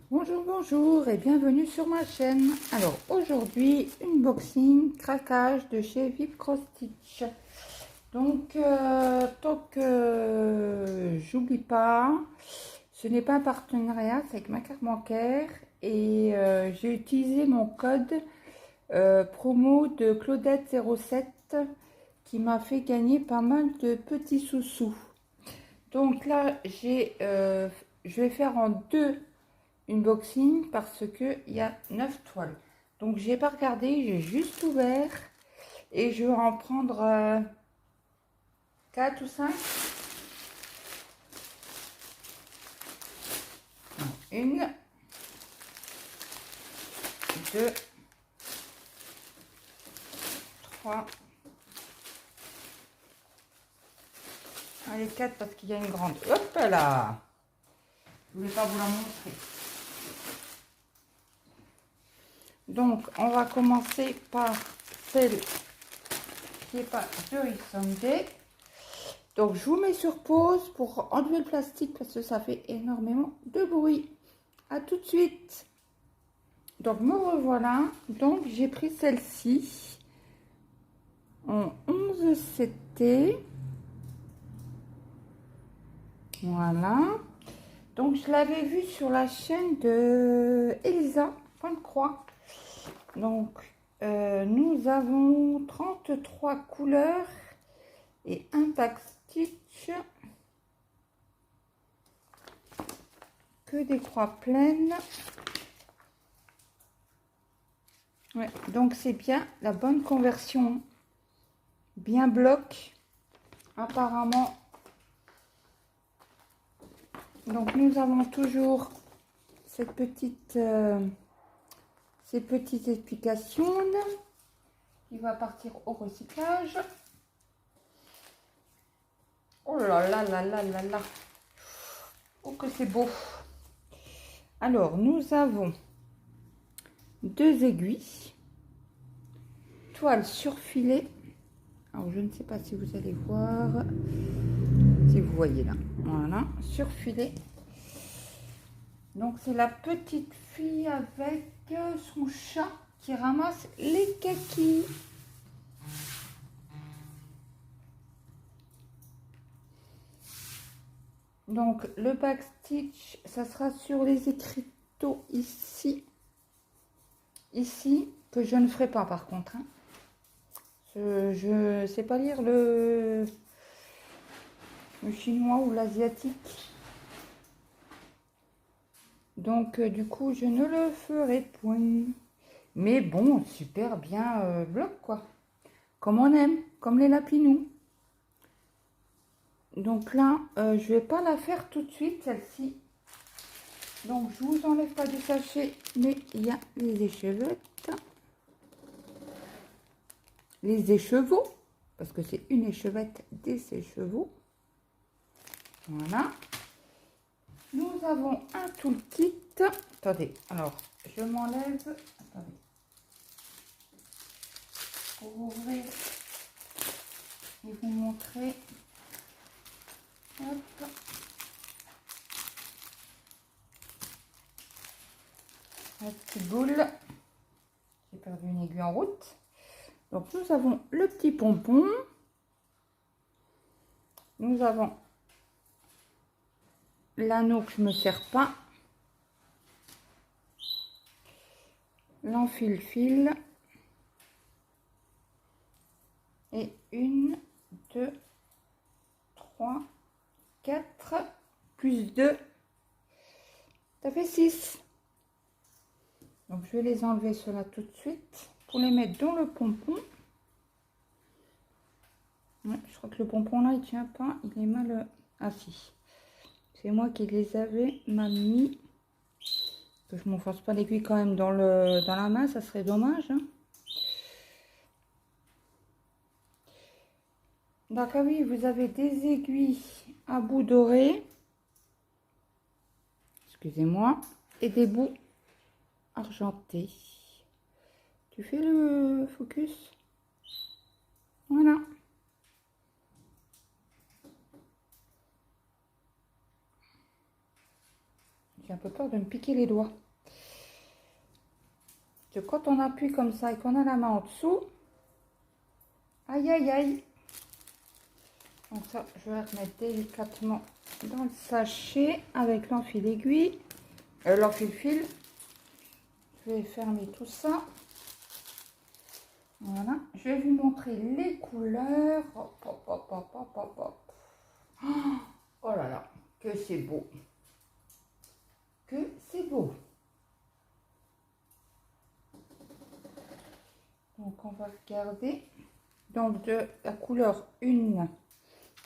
Bonjour, bonjour et bienvenue sur ma chaîne. Alors aujourd'hui, unboxing, craquage de chez VIP Cross Stitch. Donc, tant que j'oublie pas, ce n'est pas un partenariat, c'est avec ma carte bancaire et j'ai utilisé mon code promo de Claudette07 qui m'a fait gagner pas mal de petits sous-sous. Donc là, je vais faire en deux unboxing parce que il y a 9 toiles. Donc j'ai pas regardé, j'ai juste ouvert et je vais en prendre 4 ou 5. Une, deux, trois. Allez, 4 parce qu'il y a une grande. Hop là! Je voulais pas vous la montrer. Donc on va commencer par celle qui n'est pas Joy Sunday. Donc je vous mets sur pause pour enlever le plastique parce que ça fait énormément de bruit. À tout de suite. Donc me revoilà. Donc j'ai pris celle-ci en 11 CT. Voilà. Donc je l'avais vue sur la chaîne de Elisa Point de Croix. Donc nous avons 33 couleurs et un backstitch. Que des croix pleines. Ouais, donc c'est bien la bonne conversion. Bien bloc. Apparemment. Donc nous avons toujours cette petite, ces petites explications qui va partir au recyclage. Oh là là là là là là. Oh que c'est beau. Alors nous avons deux aiguilles, toile surfilée. Alors je ne sais pas si vous allez voir, si vous voyez là, voilà, surfilée. Donc c'est la petite fille avec son chat qui ramasse les kakis. Donc le backstitch, ça sera sur les écriteaux ici, que je ne ferai pas par contre. Hein. Je ne sais pas lire le chinois ou l'asiatique. Donc du coup je ne le ferai point. Mais bon, super bien bloc quoi. Comme on aime, comme les lapinous. Donc là, je vais pas la faire tout de suite celle-ci. Donc je vous enlève pas du sachet, mais il y a les échevettes. Les écheveaux, parce que c'est une échevette des écheveaux. Voilà. Nous avons un toolkit. Attendez, alors je m'enlève. Attendez. Pour ouvrir et vous montrer. Hop. La petite boule. J'ai perdu une aiguille en route. Donc nous avons le petit pompon. Nous avons l'anneau que je ne me sers pas. L'enfile-fil. Et 1, 2, 3, 4, plus 2. Ça fait 6. Donc je vais les enlever cela tout de suite pour les mettre dans le pompon. Ouais, je crois que le pompon là il tient pas, il est mal assis. C'est moi qui les avais mal mis. Que je m'enfonce pas l'aiguille quand même dans la main, ça serait dommage. Hein. Donc ah oui, vous avez des aiguilles à bout doré. Excusez-moi. Et des bouts argentés. Tu fais le focus? Voilà. J'ai un peu peur de me piquer les doigts. Parce que quand on appuie comme ça et qu'on a la main en dessous, aïe aïe aïe. Donc ça, je vais remettre délicatement dans le sachet avec l'enfil-aiguille, l'enfil-fil. Je vais fermer tout ça. Voilà, je vais vous montrer les couleurs. Hop, hop, hop, hop, hop, hop, hop. Oh là là, que c'est beau. Que c'est beau. Donc on va regarder. Donc de la couleur 1.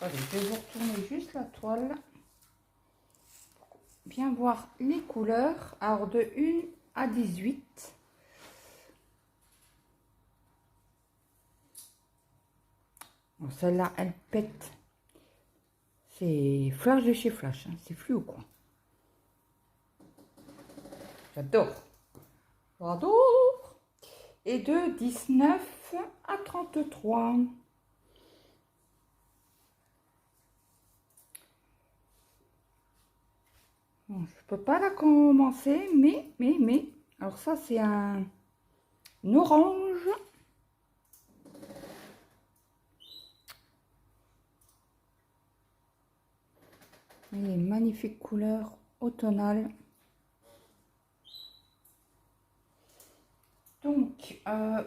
Allez, je vais vous retourner juste la toile. Bien voir les couleurs. Alors de 1 à 18. Bon, celle-là, elle pète. C'est Flash de chez Flash. Hein. C'est fluo quoi. J'adore. J'adore. Et de 19 à 33. Bon, je peux pas la commencer, mais. Alors ça, c'est un orange. Et magnifique couleur automnale. Donc,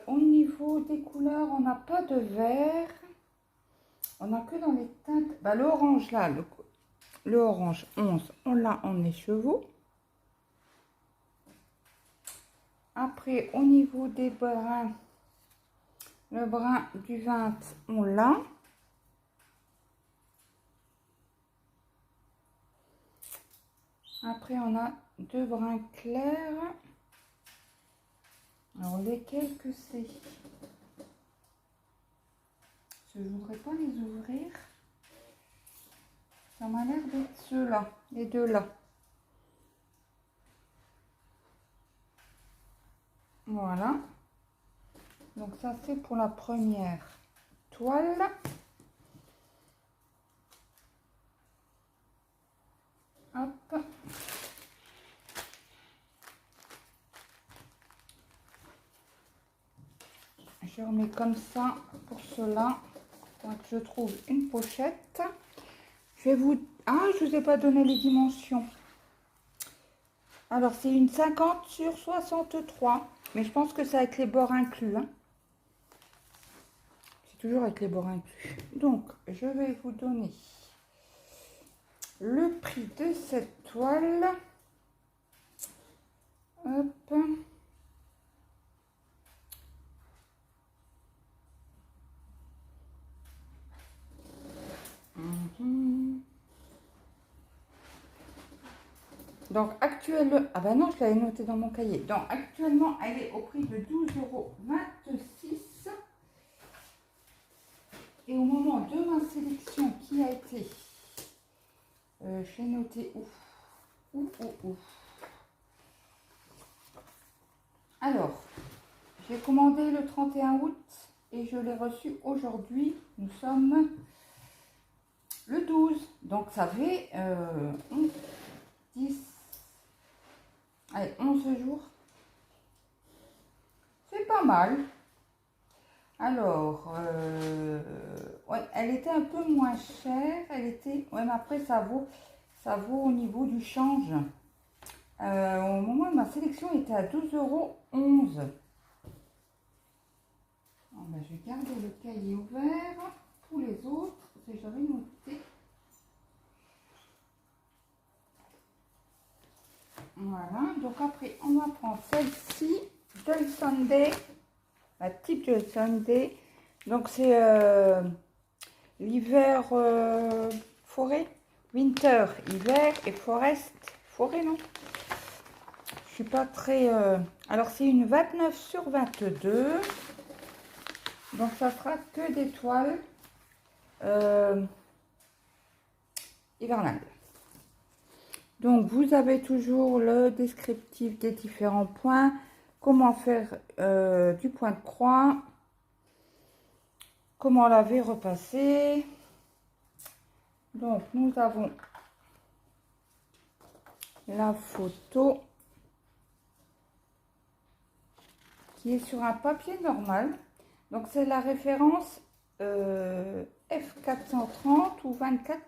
au niveau des couleurs, on n'a pas de vert. On n'a que dans les teintes. Bah, l'orange là, le orange 11, on l'a en écheveau. Après, au niveau des bruns, le brun du 20, on l'a. Après, on a deux bruns clairs. Alors, lesquels que c'est? Je ne voudrais pas les ouvrir. Ça m'a l'air d'être ceux-là, les deux là. Voilà. Donc ça, c'est pour la première toile. Hop. Je remets comme ça pour cela. Donc je trouve une pochette. Je vais vous... Ah, je vous ai pas donné les dimensions. Alors, c'est une 50 sur 63. Mais je pense que c'est avec les bords inclus. Hein. C'est toujours avec les bords inclus. Donc, je vais vous donner le prix de cette toile. Hop. Donc actuellement, ah ben non, je l'avais noté dans mon cahier. Donc actuellement, elle est au prix de 12,26 €. Et au moment de ma sélection qui a été, je l'ai noté où. Alors, j'ai commandé le 31 août et je l'ai reçu aujourd'hui. Nous sommes le 12. Donc ça fait 11, 10, allez, 11 jours. C'est pas mal. Alors, ouais, elle était un peu moins chère. Elle était, ouais, mais après ça vaut au niveau du change. Au moment de ma sélection, elle était à 12,11 €. Bon, ben, je vais garder le cahier ouvert. Pour les autres, j'avais noté. Voilà, donc après, on va prendre celle-ci, Joy Sunday, la type Joy Sunday. Donc, c'est l'hiver forêt, winter, hiver et forest, forêt, non? Je suis pas très... Alors, c'est une 29 sur 22. Donc, ça sera que des toiles hivernales. Donc, vous avez toujours le descriptif des différents points. Comment faire du point de croix. Comment laver, repasser. Donc, nous avons la photo qui est sur un papier normal. Donc c'est la référence F430 ou 24.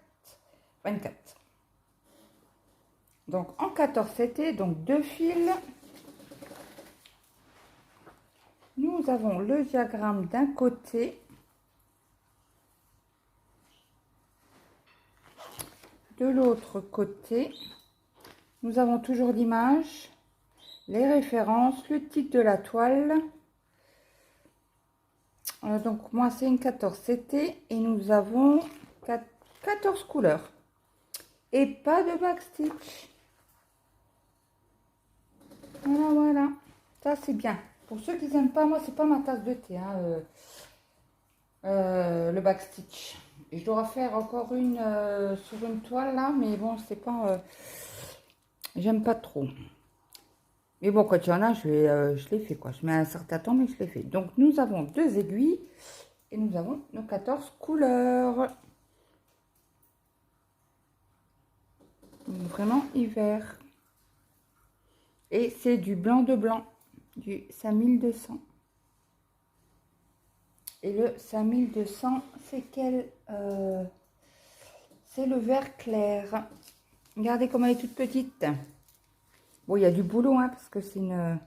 Donc en 14 c'était donc 2 fils. Nous avons le diagramme d'un côté, de l'autre côté. Nous avons toujours l'image, les références, le titre de la toile. Donc moi c'est une 14 CT et nous avons 14 couleurs. Et pas de backstitch. Voilà, voilà. Ça c'est bien. Pour ceux qui n'aiment pas, moi c'est pas ma tasse de thé, hein, le backstitch. Et je dois faire encore une sur une toile là, mais bon, c'est pas... j'aime pas trop. Mais bon, quand il y en a, je les fais quoi. Je mets un certain temps, mais je les fais. Donc nous avons 2 aiguilles et nous avons nos 14 couleurs. Donc, vraiment hiver. Et c'est du blanc de blanc, du 5200. Et le 5200, c'est quel c'est le vert clair. Regardez comme elle est toute petite. Bon, il y a du boulot, hein, parce que c'est une...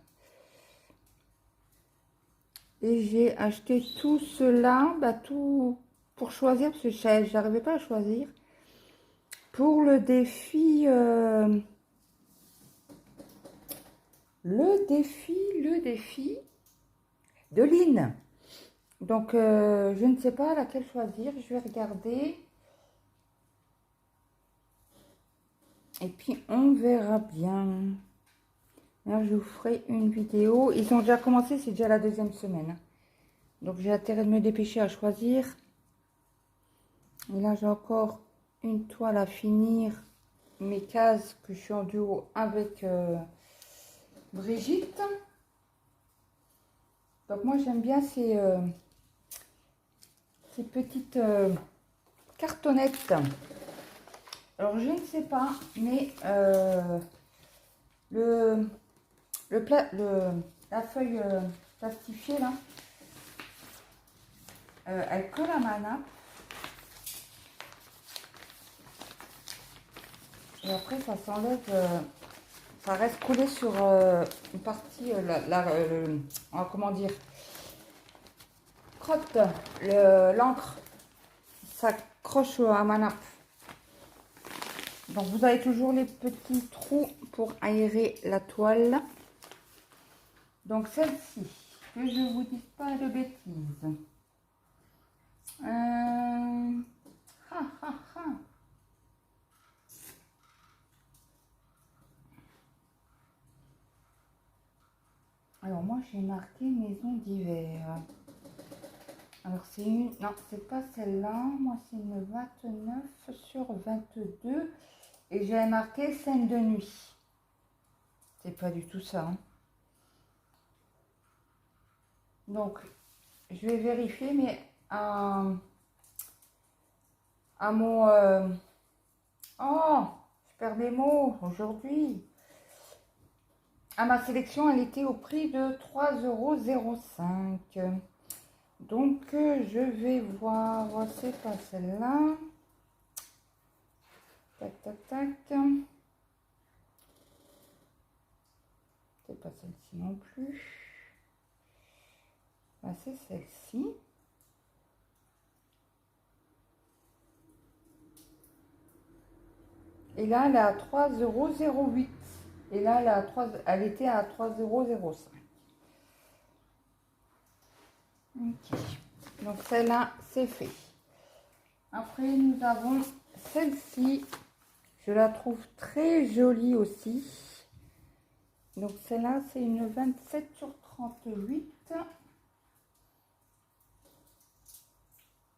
Et j'ai acheté tout cela, bah, tout pour choisir, parce que j'arrivais pas à choisir. Pour le défi... le défi de Lynn. Donc, je ne sais pas laquelle choisir. Je vais regarder. Et puis, on verra bien. Là, je vous ferai une vidéo. Ils ont déjà commencé, c'est déjà la 2e semaine. Donc, j'ai intérêt de me dépêcher à choisir. Et là, j'ai encore une toile à finir. Mes cases que je suis en duo avec Brigitte. Donc, moi, j'aime bien ces petites cartonnettes. Alors, je ne sais pas, mais la feuille plastifiée, là, elle colle à ma nappe. Et après, ça s'enlève, ça reste collé sur une partie, comment dire, crotte, l'encre, ça accroche à ma nappe. Donc, vous avez toujours les petits trous pour aérer la toile. Donc, celle-ci, que je ne vous dise pas de bêtises. Alors, moi, j'ai marqué maison d'hiver. Alors, c'est une... Non, c'est pas celle-là. Moi, c'est une 29/22. Et j'ai marqué scène de nuit. C'est pas du tout ça. Hein. Donc, je vais vérifier, mais à mon... Oh, je perds mes mots aujourd'hui. À ma sélection, elle était au prix de 3,05 €. Donc, je vais voir. C'est pas celle-là. Tac, tac, tac. C'est pas celle-ci non plus. Ah, c'est celle-ci. Et là, elle est à 3,08 €. Et là, elle était à 3,05 €. Ok. Donc, celle-là, c'est fait. Après, nous avons celle-ci. Je la trouve très jolie aussi. Donc, celle-là, c'est une 27/38.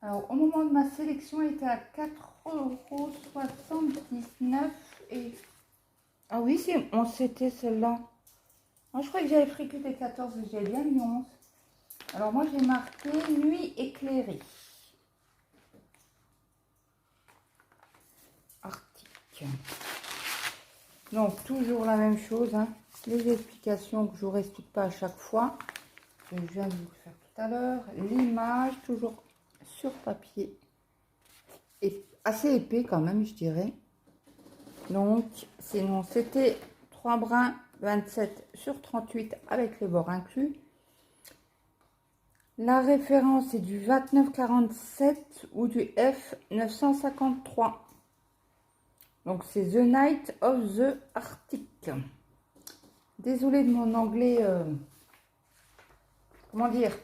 Alors, au moment de ma sélection, elle était à 4,79 € et... Ah oui, c'était celle-là. Moi, je crois que j'avais pris que des 14, j'ai bien mis 11. Alors, moi, j'ai marqué nuit éclairée. Arctique. Donc, toujours la même chose, hein. Les explications que je vous explique pas à chaque fois. Je viens de vous le faire tout à l'heure. L'image, toujours sur papier. Et assez épais quand même, je dirais. Donc, sinon, c'était 3 brins 27 sur 38 avec les bords inclus. La référence est du 2947 ou du F953. Donc, c'est The Night of the Arctic. Désolée de mon anglais, comment dire,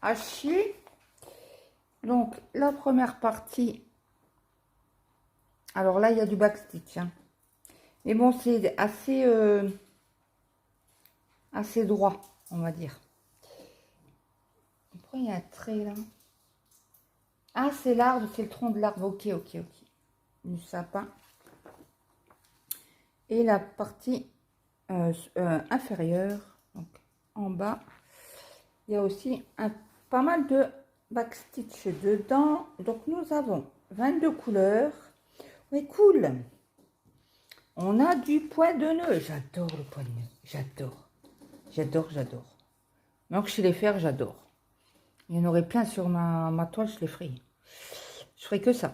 à chier. Donc, la première partie, alors là, il y a du backstitch. Hein. Mais bon, c'est assez, assez droit, on va dire. Pourquoi il y a un trait là? Ah, c'est l'arbre, c'est le tronc de l'arbre. Ok, ok, ok. Du sapin. Et la partie inférieure, donc en bas, il y a aussi pas mal de backstitch dedans. Donc, nous avons 22 couleurs. Oui, cool. On a du point de nœud. J'adore le point de nœud. J'adore. J'adore, j'adore. Donc, je sais les faire, j'adore. Il y en aurait plein sur ma toile, je les ferai. Je ferai que ça.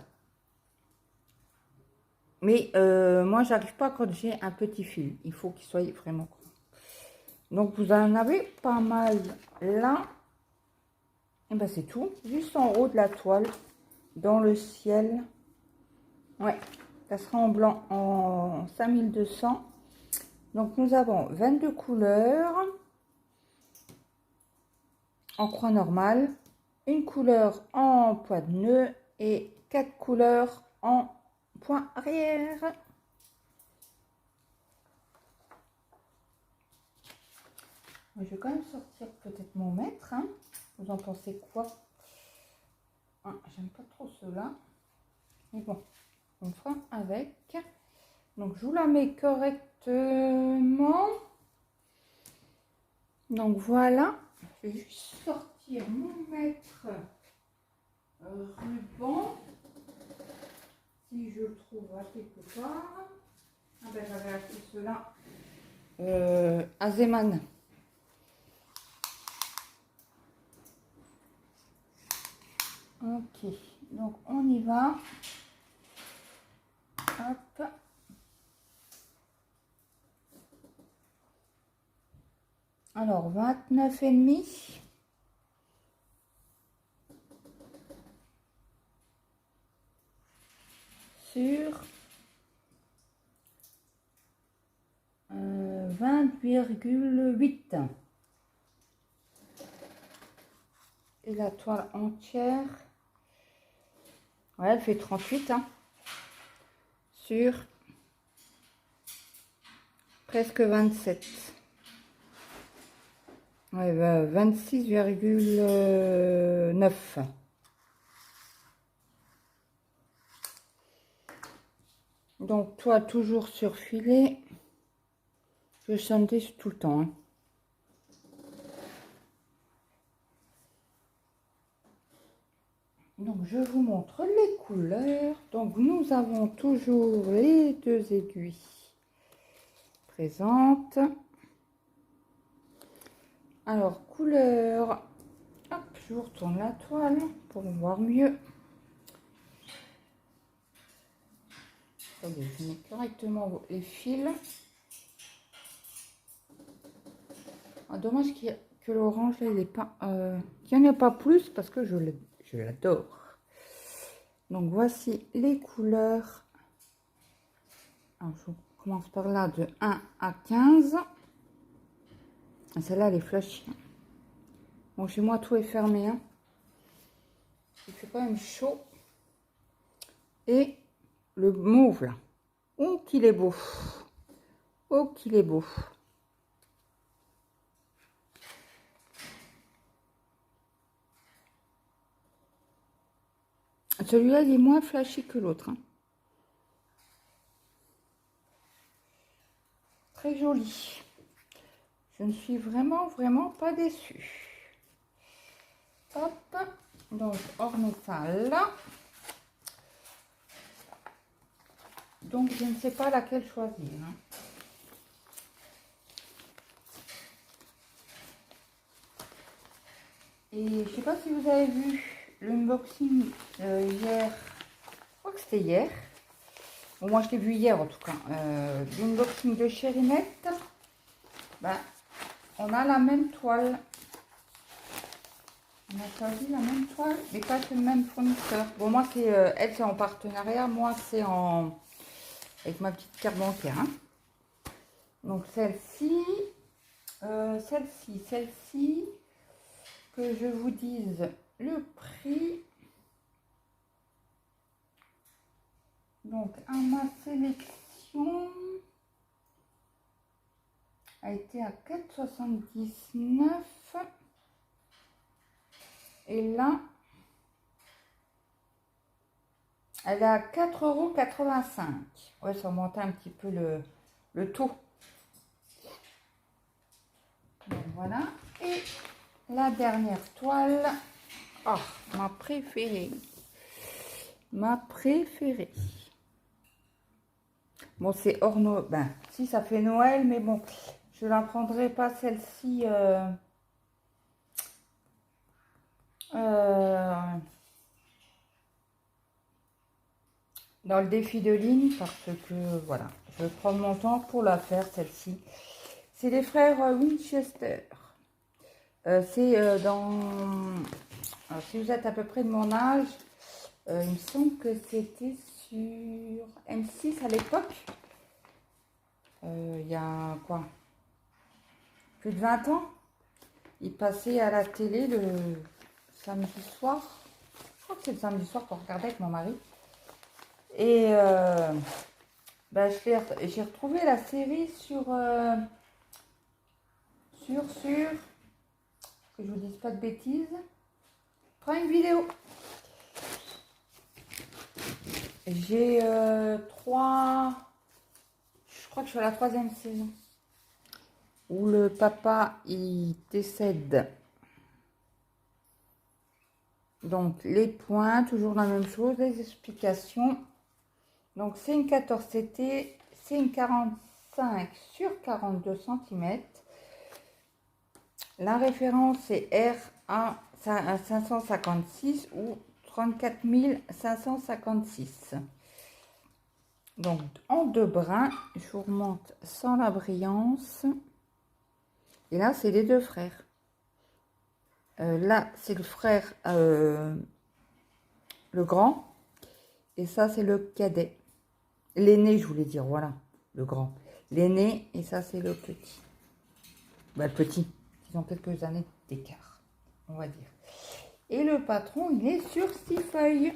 Mais moi, j'arrive pas quand j'ai un petit fil. Il faut qu'il soit vraiment grand. Donc, vous en avez pas mal là. Et ben, c'est tout. Juste en haut de la toile, dans le ciel. Ouais, ça sera en blanc en 5200. Donc, nous avons 22 couleurs en croix normale, une couleur en point de nœud et 4 couleurs en point arrière. Je vais quand même sortir peut-être mon mètre. Hein. Vous en pensez quoi? Ah, j'aime pas trop cela. Mais bon, on fera avec. Donc, je vous la mets correctement. Donc, voilà. Je vais juste sortir mon mètre ruban. Si je le trouve à quelque part. Ah ben, j'avais acheté cela à Zeman. Ok, donc on y va. Hop. Alors, 29,5. Sur 20,8. Et la toile entière, ouais, elle fait 38 hein, sur presque 27. Ouais, 26,9. Donc, toile toujours sur filet. Je sandwich tout le temps. Hein. Donc, je vous montre les couleurs. Donc, nous avons toujours les deux aiguilles présentes. Alors, couleur. Hop, je vous retourne la toile pour voir mieux. Attendez, je mets correctement les fils. Ah, dommage que l'orange, il n'est pas... qu'il n'y en ait pas plus parce que je l'adore. Donc, voici les couleurs. Alors, je commence par là de 1 à 15. Celle-là, elle est flashy. Bon, chez moi, tout est fermé. Hein. Il fait quand même chaud. Et le mauve, là. Oh, qu'il est beau. Oh, qu'il est beau. Celui-là, il est moins flashy que l'autre. Hein. Très joli. Je ne suis vraiment pas déçue. Hop. Donc, on remet ça là. Donc, je ne sais pas laquelle choisir. Hein. Et je sais pas si vous avez vu l'unboxing hier. Je crois que c'était hier. Bon, moi, je l'ai vu hier en tout cas. L'unboxing de Chérinette. Ben, on a la même toile. On a choisi la même toile, mais pas le même fournisseur. Bon, moi, c'est elle, c'est en partenariat. Moi, c'est en avec ma petite carte bancaire. Hein. Donc, celle-ci, celle-ci, que je vous dise le prix. Donc, à ma sélection a été à 4,79 €. Et là, elle est à 4,85 €. Ouais, ça augmente un petit peu le taux. Donc, voilà. Et la dernière toile. Oh, ma préférée. Ma préférée. Bon, c'est hors Noël. Ben, si, ça fait Noël, mais bon, je ne la prendrai pas celle-ci. Dans le défi de ligne parce que voilà, je vais prendre mon temps pour la faire celle-ci. C'est les frères Winchester. C'est dans... Alors, si vous êtes à peu près de mon âge, il me semble que c'était sur M6 à l'époque. Il y a quoi? Plus de 20 ans. Il passait à la télé le samedi soir. Je crois que c'est le samedi soir qu'on regardait avec mon mari. Et ben, j'ai retrouvé la série sur que je vous dise pas de bêtises, Prime Vidéo. J'ai je crois que je suis à la 3e saison où le papa il décède. Donc les points, toujours la même chose, les explications. Donc c'est une 14 CT, c'est une 45 sur 42 cm. La référence est RA 556 ou 34 556. Donc en 2 brins, je vous remonte sans la brillance. Et là, c'est les 2 frères. Là, c'est le frère, le grand. Et ça, c'est le cadet. L'aîné, je voulais dire, voilà, le grand. L'aîné, et ça, c'est le petit. Bah, le petit, ils ont quelques années d'écart, on va dire. Et le patron, il est sur 6 feuilles.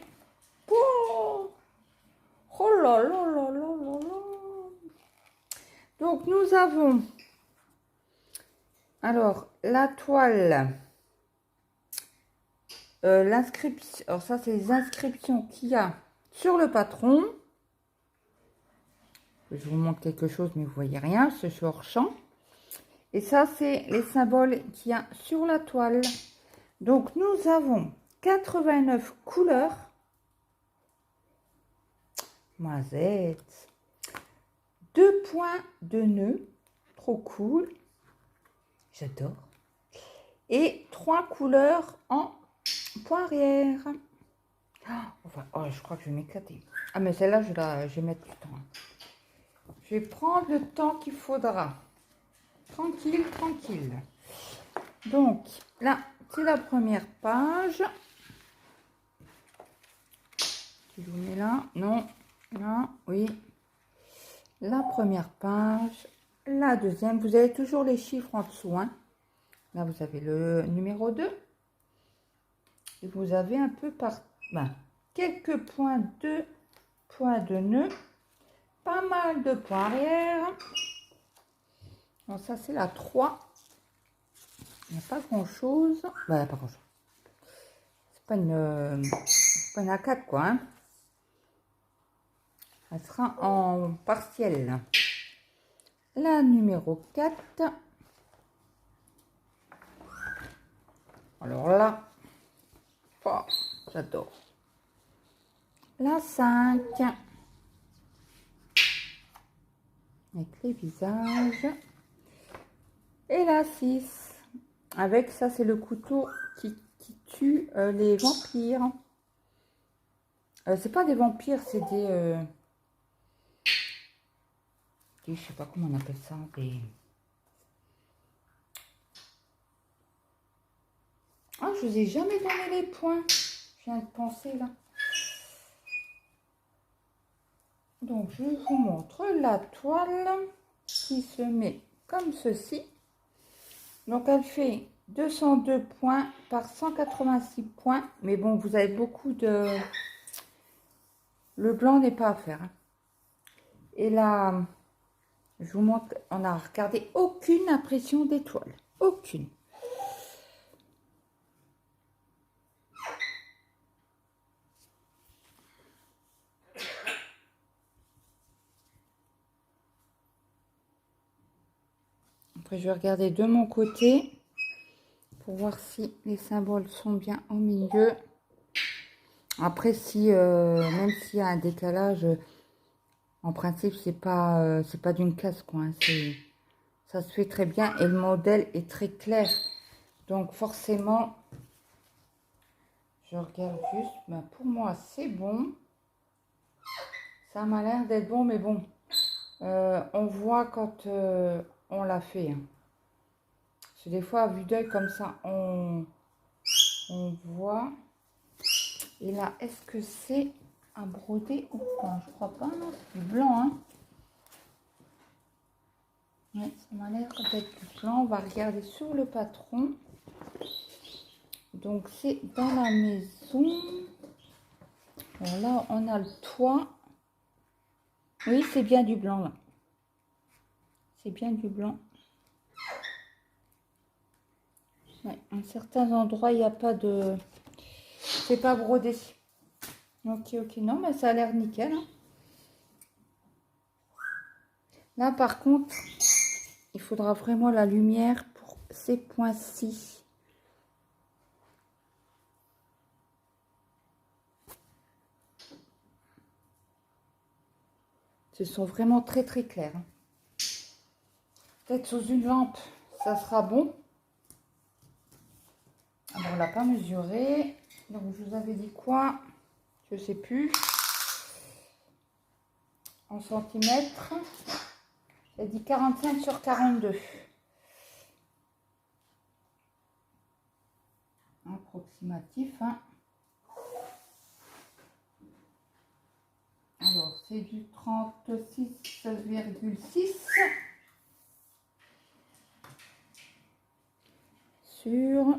Oh, oh là là là là là là. Donc, nous avons, alors, la toile, l'inscription, alors ça, c'est les inscriptions qu'il y a sur le patron. Je vous montre quelque chose, mais vous voyez rien, ce suis hors champ. Et ça, c'est les symboles qu'il y a sur la toile. Donc, nous avons 89 couleurs. Mazette. 2 points de nœud. Trop cool. J'adore. Et 3 couleurs en poirière. Oh, je crois que je vais m'éclater. Ah, mais celle-là, je vais mettre du temps. Je vais prendre le temps qu'il faudra. Tranquille, tranquille. Donc, là, c'est la première page. Je vous mets là. Non, là, oui. La première page. La deuxième. Vous avez toujours les chiffres en dessous. Hein. Là, vous avez le numéro 2. Et vous avez un peu par... Ben, quelques points de nœud. Pas mal de points arrière. Bon, ça, c'est la 3. Il n'y a pas grand-chose. Ben, il n'y a pas grand-chose. C'est pas une A4, quoi. Hein. Elle sera en partiel. La numéro 4. Alors là, oh, j'adore. La 5. Avec les visages. Et la 6. Avec ça, c'est le couteau qui tue les vampires. C'est pas des vampires, c'est je sais pas comment on appelle ça, Ah, je vous ai jamais donné les points. Je viens de penser là. Donc, je vous montre la toile qui se met comme ceci. Donc, elle fait 202 points par 186 points. Mais bon, vous avez beaucoup de... Le blanc n'est pas à faire. Et là, je vous montre, on n'a regardé aucune impression d'étoile. Aucune. Après, je vais regarder de mon côté pour voir si les symboles sont bien au milieu. Après, si même s'il y a un décalage, en principe, c'est pas d'une casse, quoi. Hein, ça se fait très bien et le modèle est très clair. Donc, forcément, je regarde juste. Ben, pour moi, c'est bon. Ça m'a l'air d'être bon, mais bon, on voit quand on l'a fait. Hein. Parce que des fois, à vue d'œil comme ça, on voit. Et là, est-ce que c'est un brodé ou pas? Je crois pas, non, c'est du blanc. Hein. Ouais, ça m'a l'air d'être du blanc. On va regarder sur le patron. Donc, c'est dans la maison. Alors là, on a le toit. Oui, c'est bien du blanc, là. C'est bien du blanc. Ouais, à certains endroits, il n'y a pas de... C'est pas brodé. Ok, ok. Non, mais ça a l'air nickel. Hein. Là, par contre, il faudra vraiment la lumière pour ces points-ci. Ce sont vraiment très, très clairs. Hein. Peut-être sous une lampe, ça sera bon. Alors, on l'a pas mesuré. Donc, je vous avais dit quoi? Je sais plus. En centimètres. J'ai dit 45 sur 42. Approximatif. Hein. Alors, c'est du 36,6 sur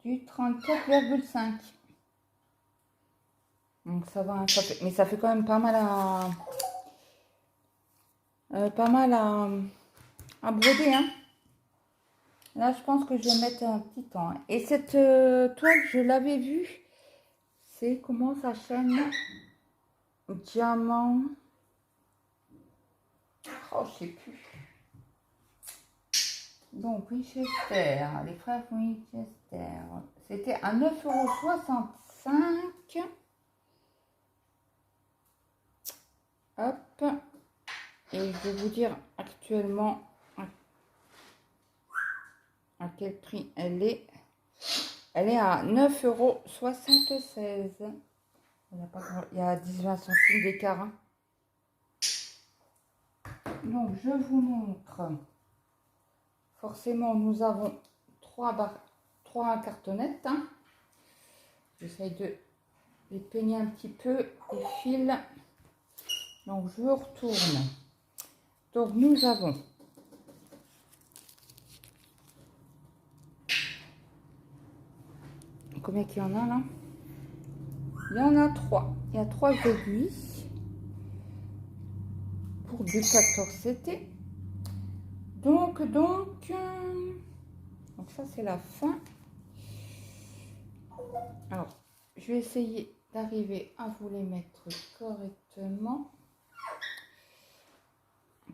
du 34,5. Donc ça va, mais ça fait quand même pas mal à broder. Hein. Là, je pense que je vais mettre un petit temps. Hein. Et cette toile, je l'avais vue. C'est comment sa chaîne? Diamant. Oh, je sais plus. Donc, Winchester, les frères Winchester. C'était à 9,65 €. Hop. Et je vais vous dire actuellement à quel prix elle est. Elle est à 9,76 €. Il y a 10-20 centimes d'écart. Hein. Donc, je vous montre. Forcément, nous avons 3 cartonnettes. Hein. J'essaye de les peigner un petit peu les fils. Donc, je retourne. Donc, nous avons combien qu'il y en a là? Il y en a 3. Il y a 3 aiguilles pour du 14 CT. Donc ça c'est la fin. Alors, je vais essayer d'arriver à vous les mettre correctement.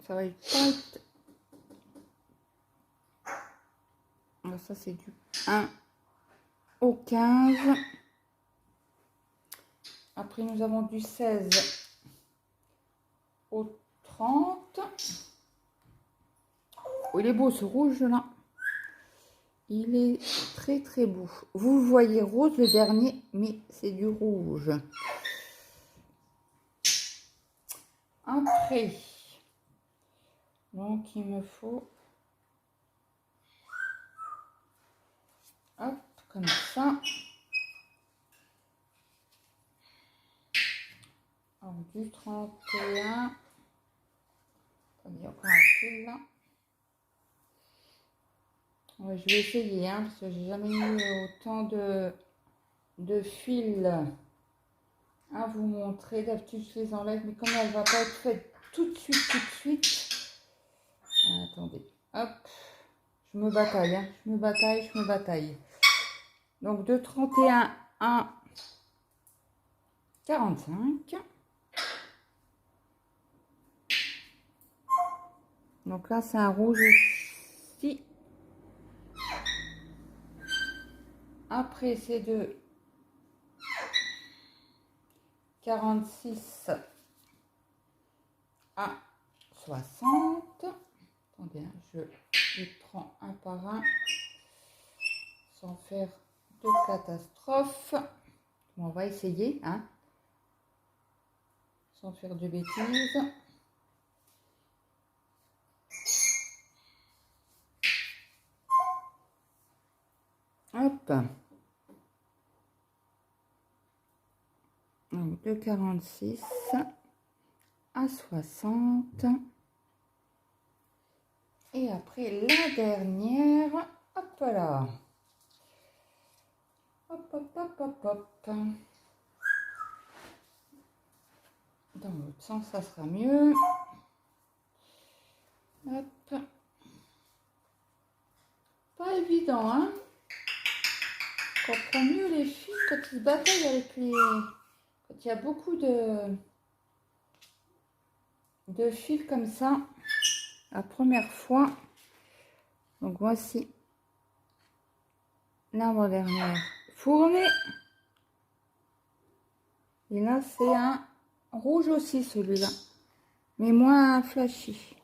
Ça va pas être... Alors ça c'est du 1 au 15. Après nous avons du 16 au 30. Oh, il est beau ce rouge là. Il est très très beau. Vous voyez rose le dernier, mais c'est du rouge. Après, donc il me faut, hop, comme ça. Alors, du 31. Il y a encore un fil là. Ouais, je vais essayer, hein, parce que j'ai jamais eu autant de fils à vous montrer. D'habitude, je les enlève, mais comme elle ne va pas être faite tout de suite. Attendez, hop, je me bataille, hein, je me bataille. Donc, de 31 à 45. Donc là, c'est un rouge aussi. Après, c'est de 46 à 60. Attendez, hein, je les prends un par un sans faire de catastrophe. Bon, on va essayer, hein, sans faire de bêtises. Hop. Donc, de 46 à 60. Et après la dernière, hop là. Hop, hop, hop, hop, hop. Dans l'autre sens, ça sera mieux. Hop. Pas évident, hein. On comprend mieux les fils quand ils se bataillent avec les... Quand il y a beaucoup de fils comme ça, la première fois. Donc voici l'avant-dernière fournée. Et là, c'est un rouge aussi, celui-là, mais moins flashy.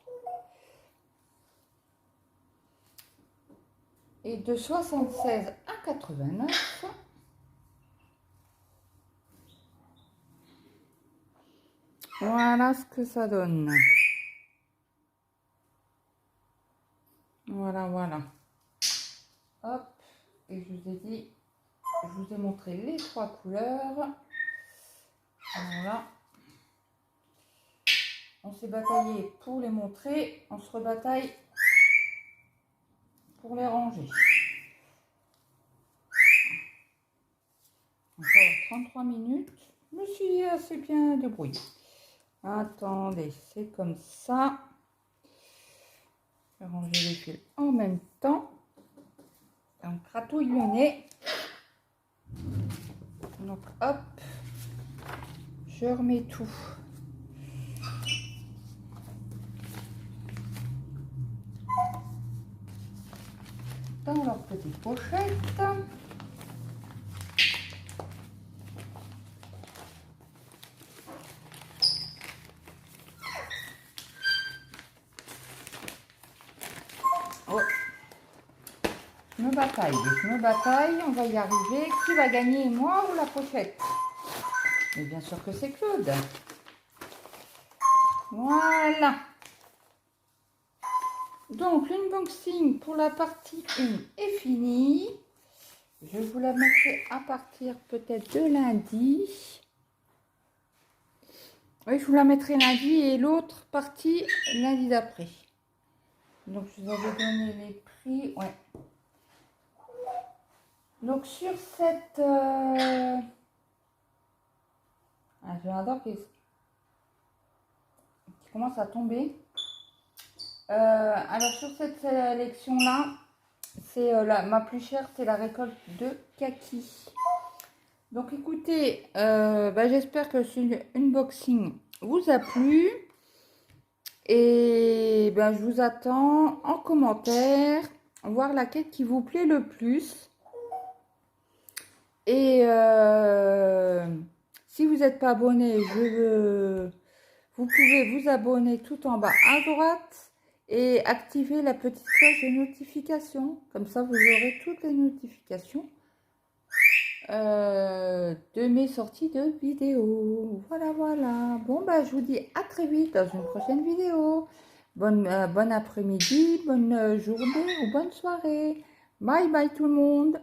Et de 76 à 89. Voilà ce que ça donne. Voilà, voilà. Hop. Et je vous ai dit, je vous ai montré les 3 couleurs. Voilà. On s'est bataillé pour les montrer. On se rebataille pour les ranger. Encore 33 minutes. Je me suis assez bien débrouillée. Attendez, c'est comme ça. Je vais ranger les fils en même temps. On gratouille le nez. Donc hop, je remets tout. Dans leur petite pochette. Oh. Je me bataille, on va y arriver. Qui va gagner, moi ou la pochette? Mais bien sûr que c'est Claude. Voilà. Donc l'unboxing pour la partie 1 est fini. Je vous la mettrai à partir peut-être de lundi. Oui, je vous la mettrai lundi et l'autre partie lundi d'après. Donc je vous avais donné les prix. Ouais. Donc sur cette... Ah, j'ai un dent qui commence à tomber. Alors sur cette sélection là, c'est ma plus chère, c'est la récolte de kaki. Donc écoutez, j'espère que ce unboxing vous a plu. Et je vous attends en commentaire, voir laquelle qui vous plaît le plus. Et si vous n'êtes pas abonné, vous pouvez vous abonner tout en bas à droite. et activez la petite cloche de notification. Comme ça, vous aurez toutes les notifications de mes sorties de vidéos. Voilà, voilà. Bon, bah, je vous dis à très vite dans une prochaine vidéo. Bonne après-midi, bonne journée ou bonne soirée. Bye bye tout le monde.